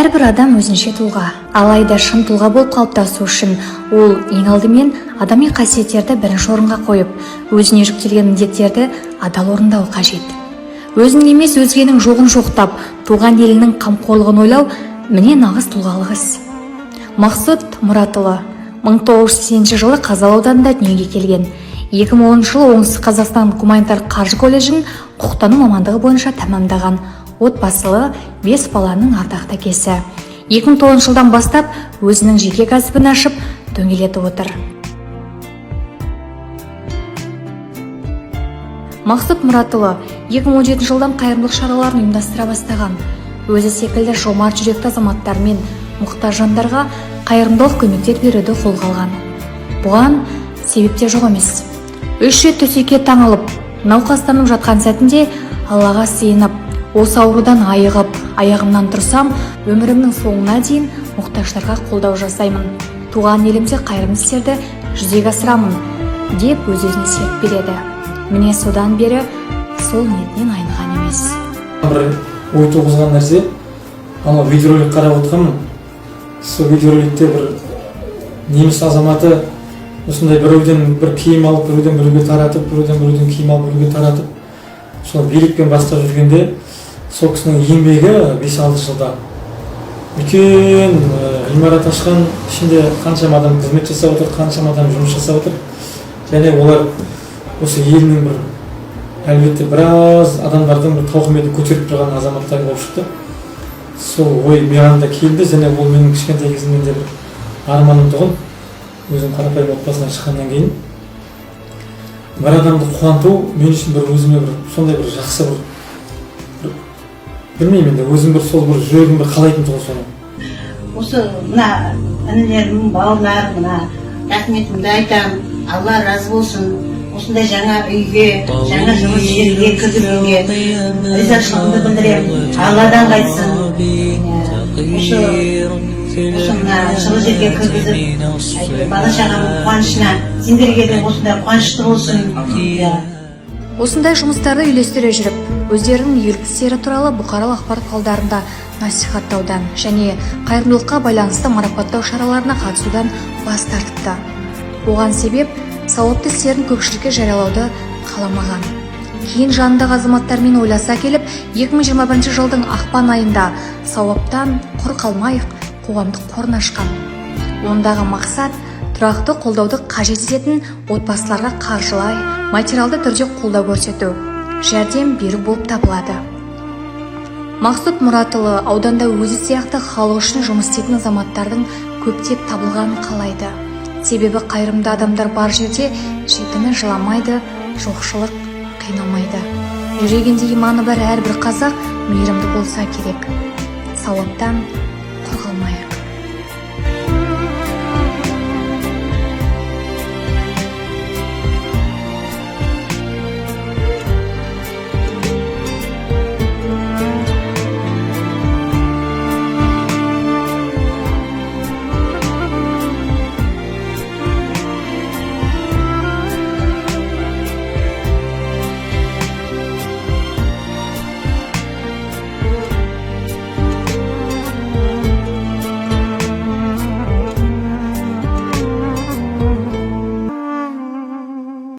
Әрбір адам өзінше тұлға, алайда шын тұлға болып қалыптасу үшін ол ең алдымен адами қасиеттерді бірінші орынға қойып, өзіне жүктелген міндеттерді адал орындау қажет. Өзін емес өзгенің жоғын жоқтап, туған елінің қамқорлығын ойлау міне нағыз тұлғалық іс. Мақсұт Мұратұлы 1980 жылы Қазалы ауданында дүниеге келген. 2010 жылы Оңтүстік Қазақстан гуманитарлық қаржы колледжін құқықтану мамандығы бойынша тәмамдаған. Отбасылы 5 баланың ардақты әкесі. 2009 жылдан бастап өзінің жеке кәсібін ашып, дөңгелетіп отыр. Мақсұт Мұратұлы 2017 жылдан қайырымдылық шараларын ұйымдастыра бастаған. Өзі секілді жомарт жүректі азаматтар мен мұқтаж жандарға қайырымдылық көмектер беруді қолға алған. Бұған себепте жоқ емес. 3 рет төсекке таңылып, науқастанып жатқан сәтінде Аллаға сыйынып, осы аурудан айығып, аяғымнан тұрсам, өмірімнің соңына дейін мұқтаждарға қолдау жасаймын. Туған елімде қайырымды істерді жүзеге асырамын, деп өз-өзіне серт береді. Міне содан бері сол ниетінен айныған емес. Бір ой туғызған нәрсе, ана видеоролик қарап отырғанмын. Сол видеороликте бір неміс азаматы осындай біреуден бір киім алып, біреуден біреуге таратып, біреуден киім алып, біреуге таратып, сол билікпен бастап жүргенде, сол кісінің еңбегі 5-6 жылда үлкен ғимарат ашқан, ішінде қаншама адам қызмет жасап отыр, қаншама адам жұмыс жасап отыр. Және олар осы елінің бір әлбетте біраз адамдардың бір тауқыметін көтеріп тұрған азаматтар болып шықты. Сол ой маған да келді, және ол менің кішкентай кезімнен де бір арманым тұғын. Өзім қарапайым отбасынан шыққаннан кейін бір адамды қуанту мен үшін бір өзіме бір сондай бір жақсы бір білмеймін енді өзім бір сол бір жүрегім бір қалайтын тұғын соны. Осы мына інілерім, бауырларым, мына рахметімді айтамын. Алла разы болсын. Осындай жаңа үйге, жаңа жұмыс жерге кіргізуге ризашылығымды білдіремін. Алладан қайтсын. Осы мына жылы жерге кіргізіп, бала шағамның қуанышына, сендерге де осындай қуанышты болсын. Осындай жұмыстарды үйлестіре жүріп, өздерінің игілікті істері туралы бұқаралық ақпарат құралдарында насихаттаудан және қайырымдылыққа байланысты марапаттау шараларына қатысудан бас тартыпты. Оған себеп сауапты істерін көпшілікке жариялауды қаламаған. Кейін жанындағы азаматтармен ойласа келіп, 2021 жылдың ақпан айында сауаптан құр қалмайық қоғамдық қорын ашқан. Ондағы мақсат тұрақты қолдауды қажет ететін отбасыларға қаржылай, материалды түрде қолдау көрсету, жәрдем беру болып табылады. Мақсұт Мұратұлы ауданда өзі сияқты халық үшін жұмыс істейтін азаматтардың көптеп табылғанын қалайды. Себебі қайырымды адамдар бар жерде жетімі жыламайды, жоқшылық қинамайды. Жүрегінде иманы бар әрбір қазақ мейірімді болса керек. Сауаптан құр қалмайық.